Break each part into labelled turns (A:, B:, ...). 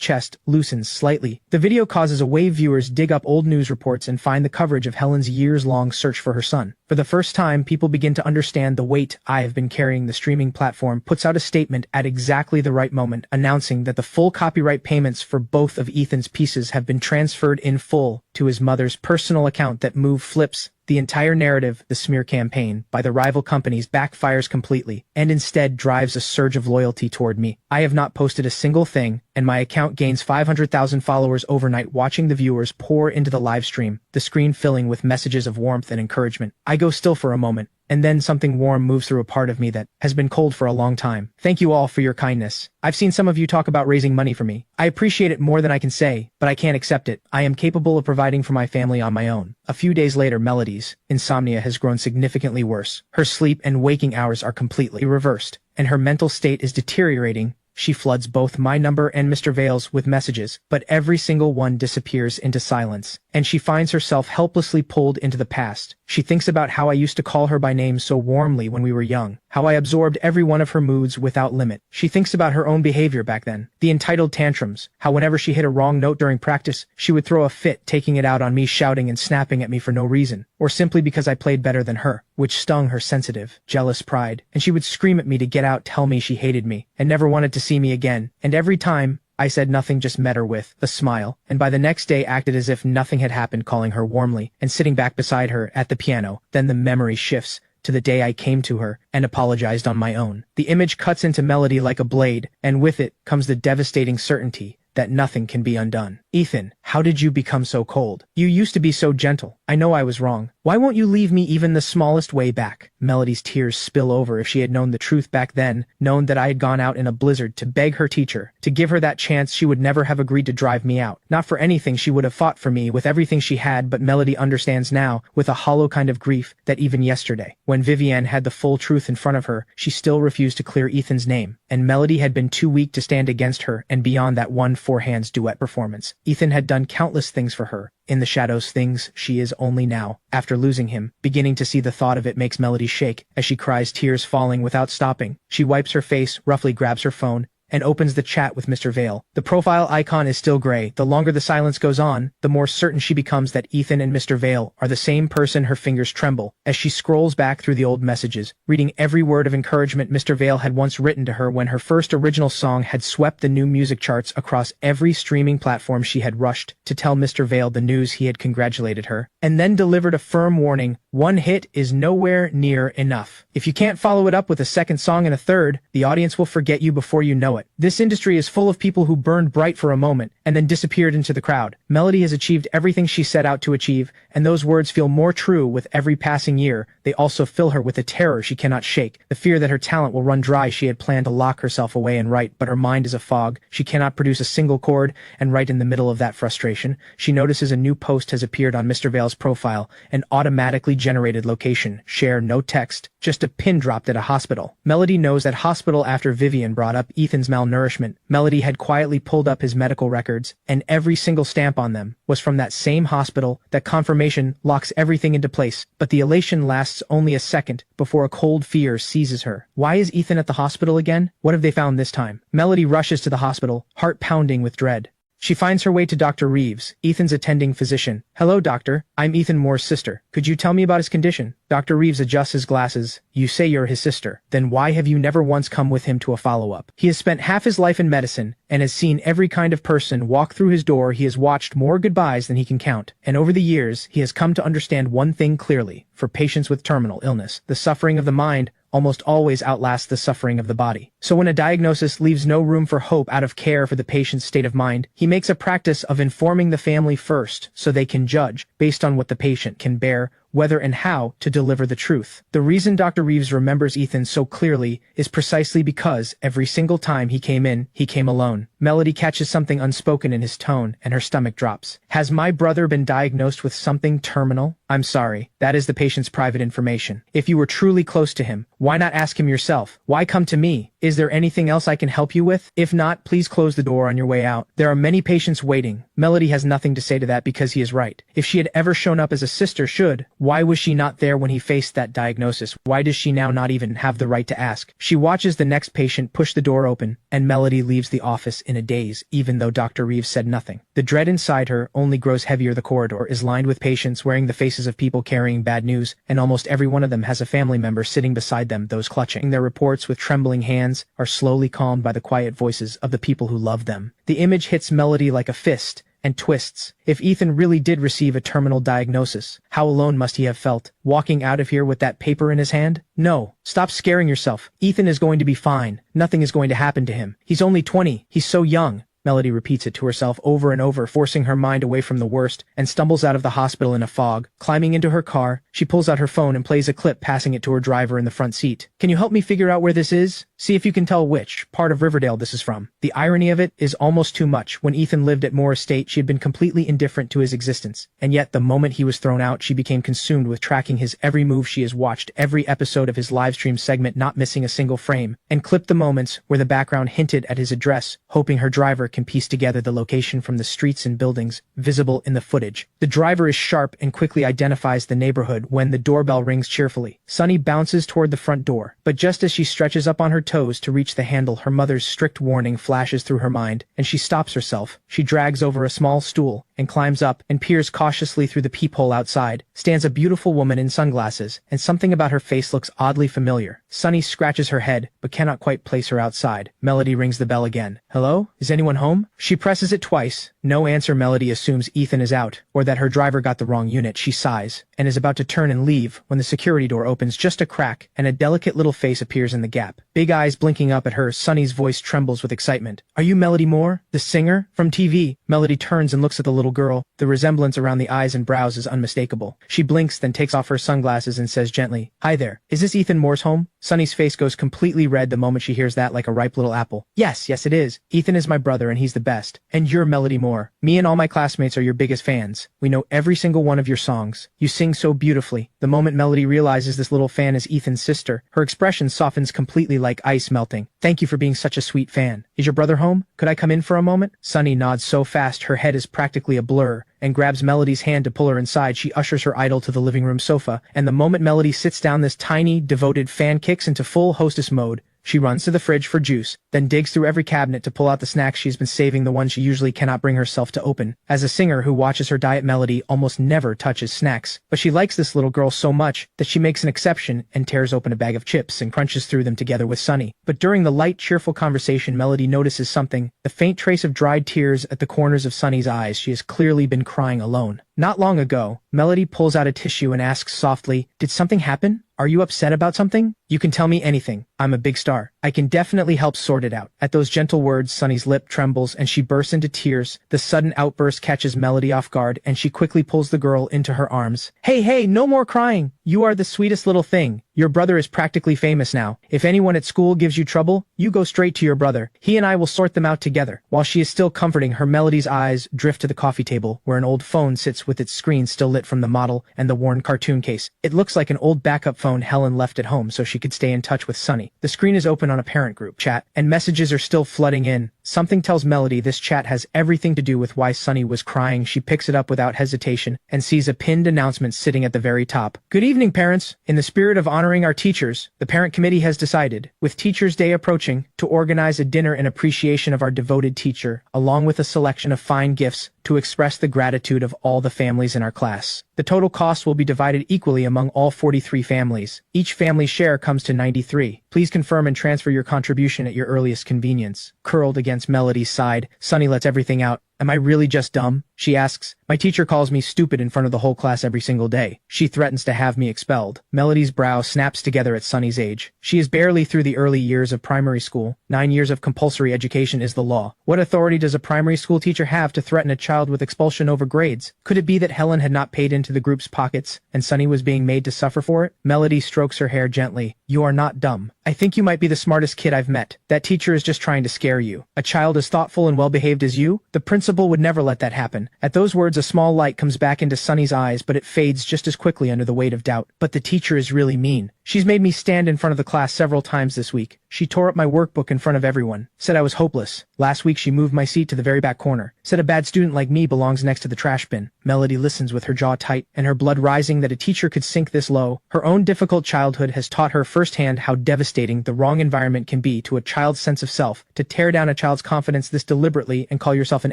A: chest loosens slightly. The video causes away viewers dig up old news reports and find the coverage of Helen's years-long search for her son. For the first time, people begin to understand the weight I have been carrying. The streaming platform puts out a statement at exactly the right moment, announcing that the full copyright payments for both of Ethan's pieces have been transferred in full to his mother's personal account. That move flips the entire narrative. The smear campaign by the rival companies backfires completely and instead drives a surge of loyalty toward me. I have not posted a single thing, and my account gains 500,000 followers overnight. Watching the viewers pour into the live stream, the screen filling with messages of warmth and encouragement, I go still for a moment, and then something warm moves through a part of me that has been cold for a long time. Thank you all for your kindness. I've seen some of you talk about raising money for me. I appreciate it more than I can say, but I can't accept it. I am capable of providing for my family on my own. A few days later, Melody's insomnia has grown significantly worse. Her sleep and waking hours are completely reversed, and her mental state is deteriorating. She floods both my number and Mr. Vale's with messages, but every single one disappears into silence, and she finds herself helplessly pulled into the past. She thinks about how I used to call her by name so warmly when we were young, how I absorbed every one of her moods without limit. She thinks about her own behavior back then, the entitled tantrums, how whenever she hit a wrong note during practice, she would throw a fit, taking it out on me, shouting and snapping at me for no reason, or simply because I played better than her, which stung her sensitive, jealous pride, and she would scream at me to get out, tell me she hated me, and never wanted to see me again, and every time, I said nothing, just met her with a smile, and by the next day acted as if nothing had happened, calling her warmly and sitting back beside her at the piano. Then the memory shifts to the day I came to her and apologized on my own. The image cuts into Melody like a blade, and with it comes the devastating certainty that nothing can be undone. Ethan, how did you become so cold? You used to be so gentle. I know I was wrong. Why won't you leave me even the smallest way back? Melody's tears spill over. If she had known the truth back then, known that I had gone out in a blizzard to beg her teacher to give her that chance, she would never have agreed to drive me out. Not for anything she would have fought for me with everything she had, but Melody understands now, with a hollow kind of grief, that even yesterday, when Vivienne had the full truth in front of her, she still refused to clear Ethan's name, and Melody had been too weak to stand against her. And beyond that one four hands duet performance, Ethan had done countless things for her. In the shadows, things she is only now, after losing him, beginning to see. The thought of it makes Melody shake as she cries, tears falling without stopping. She wipes her face, roughly grabs her phone, and opens the chat with Mr. Vale. The profile icon is still gray. The longer the silence goes on, the more certain she becomes that Ethan and Mr. Vale are the same person. Her fingers tremble as she scrolls back through the old messages, reading every word of encouragement Mr. Vale had once written to her when her first original song had swept the new music charts across every streaming platform. She had rushed to tell Mr. Vale the news. He had congratulated her, and then delivered a firm warning: one hit is nowhere near enough. If you can't follow it up with a second song and a third, the audience will forget you before you know it. This industry is full of people who burned bright for a moment and then disappeared into the crowd. Melody has achieved everything she set out to achieve, and those words feel more true with every passing year. They also fill her with a terror she cannot shake, the fear that her talent will run dry. She had planned to lock herself away and write, but her mind is a fog. She cannot produce a single chord, and right in the middle of that frustration, she notices a new post has appeared on Mr. Vale's profile, an automatically generated location, share, no text, just a pin dropped at a hospital. Melody knows that hospital after Vivienne brought up Ethan's malnourishment. Melody had quietly pulled up his medical records, and every single stamp on them was from that same hospital. That confirmation locks everything into place, but the elation lasts only a second before a cold fear seizes her. Why is Ethan at the hospital again? What have they found this time? Melody rushes to the hospital, heart pounding with dread. She finds her way to Dr. Reeves, Ethan's attending physician. Hello, doctor. I'm Ethan Moore's sister. Could you tell me about his condition? Dr. Reeves adjusts his glasses. You say you're his sister. Then why have you never once come with him to a follow-up? He has spent half his life in medicine and has seen every kind of person walk through his door. He has watched more goodbyes than he can count. And over the years, he has come to understand one thing clearly. For patients with terminal illness, the suffering of the mind almost always outlasts the suffering of the body. So when a diagnosis leaves no room for hope out of care for the patient's state of mind, he makes a practice of informing the family first so they can judge, based on what the patient can bear, whether and how to deliver the truth. The reason Dr. Reeves remembers Ethan so clearly is precisely because every single time he came in, he came alone. Melody catches something unspoken in his tone, and her stomach drops. Has my brother been diagnosed with something terminal? I'm sorry, that is the patient's private information. If you were truly close to him, why not ask him yourself? Why come to me? Is there anything else I can help you with? If not, please close the door on your way out. There are many patients waiting. Melody has nothing to say to that because he is right. If she had ever shown up as a sister should, why was she not there when he faced that diagnosis? Why does she now not even have the right to ask? She watches the next patient push the door open, and Melody leaves the office in a daze, even though Dr. Reeves said nothing. The dread inside her only grows heavier. The corridor is lined with patients wearing the faces of people carrying bad news, and almost every one of them has a family member sitting beside them. Those clutching their reports with trembling hands are slowly calmed by the quiet voices of the people who love them. The image hits Melody like a fist and twists. If Ethan really did receive a terminal diagnosis, how alone must he have felt, walking out of here with that paper in his hand? No, stop scaring yourself. Ethan is going to be fine. Nothing is going to happen to him. He's only 20. He's so young. Melody repeats it to herself over and over, forcing her mind away from the worst, and stumbles out of the hospital in a fog. Climbing into her car, she pulls out her phone and plays a clip, passing it to her driver in the front seat. Can you help me figure out where this is? See if you can tell which part of Riverdale this is from. The irony of it is almost too much. When Ethan lived at Moore Estate, she had been completely indifferent to his existence. And yet, the moment he was thrown out, she became consumed with tracking his every move. She has watched every episode of his livestream segment, not missing a single frame, and clipped the moments where the background hinted at his address, hoping her driver can piece together the location from the streets and buildings visible in the footage. The driver is sharp and quickly identifies the neighborhood when the doorbell rings cheerfully. Sunny bounces toward the front door, but just as she stretches up on her toes to reach the handle, her mother's strict warning flashes through her mind, and she stops herself. She drags over a small stool and climbs up and peers cautiously through the peephole. Outside stands a beautiful woman in sunglasses, and something about her face looks oddly familiar. Sunny scratches her head, but cannot quite place her outside. Melody rings the bell again. Hello? Is anyone home? She presses it twice. No answer. Melody assumes Ethan is out, or that her driver got the wrong unit. She sighs, and is about to turn and leave when the security door opens just a crack, and a delicate little face appears in the gap. Big eyes blinking up at her, Sunny's voice trembles with excitement. Are you Melody Moore, the singer? From TV? Melody turns and looks at the little girl. The resemblance around the eyes and brows is unmistakable. She blinks, then takes off her sunglasses and says gently, Hi there. Is this Ethan Moore's home? Sunny's face goes completely red the moment she hears that, like a ripe little apple. Yes, it is. Ethan is my brother and he's the best. And you're Melody Moore. Me and all my classmates are your biggest fans. We know every single one of your songs. You sing so beautifully. The moment Melody realizes this little fan is Ethan's sister, her expression softens completely like ice melting. Thank you for being such a sweet fan. Is your brother home? Could I come in for a moment? Sunny nods so fast her head is practically a blur, and grabs Melody's hand to pull her inside. She ushers her idol to the living room sofa, and the moment Melody sits down, this tiny, devoted fan kicks into full hostess mode. She runs to the fridge for juice, then digs through every cabinet to pull out the snacks she's been saving, the ones she usually cannot bring herself to open. As a singer who watches her diet, Melody almost never touches snacks, but she likes this little girl so much that she makes an exception and tears open a bag of chips and crunches through them together with Sunny. But during the light, cheerful conversation, Melody notices something, the faint trace of dried tears at the corners of Sunny's eyes. She has clearly been crying alone. Not long ago, Melody pulls out a tissue and asks softly, Did something happen? Are you upset about something? You can tell me anything. I'm a big star. I can definitely help sort it out. At those gentle words, Sunny's lip trembles and she bursts into tears. The sudden outburst catches Melody off guard and she quickly pulls the girl into her arms. Hey, no more crying. You are the sweetest little thing. Your brother is practically famous now. If anyone at school gives you trouble, you go straight to your brother. He and I will sort them out together. While she is still comforting her, Melody's eyes drift to the coffee table, where an old phone sits with its screen still lit from the model and the worn cartoon case. It looks like an old backup phone Helen left at home so she could stay in touch with Sunny. The screen is open on a parent group chat, and messages are still flooding in. Something tells Melody this chat has everything to do with why Sunny was crying. She picks it up without hesitation and sees a pinned announcement sitting at the very top. Good evening, parents. In the spirit of honoring our teachers, the parent committee has decided, with Teachers' Day approaching, to organize a dinner in appreciation of our devoted teacher, along with a selection of fine gifts to express the gratitude of all the families in our class. The total cost will be divided equally among all 43 families. Each family's share comes to $93. Please confirm and transfer your contribution at your earliest convenience. Curled against Melody's side, Sunny lets everything out. Am I really just dumb? She asks. My teacher calls me stupid in front of the whole class every single day. She threatens to have me expelled. Melody's brow snaps together at Sunny's age. She is barely through the early years of primary school. 9 years of compulsory education is the law. What authority does a primary school teacher have to threaten a child with expulsion over grades? Could it be that Helen had not paid into the group's pockets, and Sunny was being made to suffer for it? Melody strokes her hair gently. You are not dumb. I think you might be the smartest kid I've met. That teacher is just trying to scare you. A child as thoughtful and well-behaved as you? The principal Principal would never let that happen. At those words, a small light comes back into Sunny's eyes, but it fades just as quickly under the weight of doubt. But the teacher is really mean. She's made me stand in front of the class several times this week. She tore up my workbook in front of everyone, said I was hopeless. Last week she moved my seat to the very back corner, said a bad student like me belongs next to the trash bin. Melody listens with her jaw tight and her blood rising that a teacher could sink this low. Her own difficult childhood has taught her firsthand how devastating the wrong environment can be to a child's sense of self. To tear down a child's confidence this deliberately and call yourself an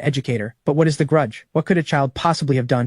A: educator. But what is the grudge? What could a child possibly have done to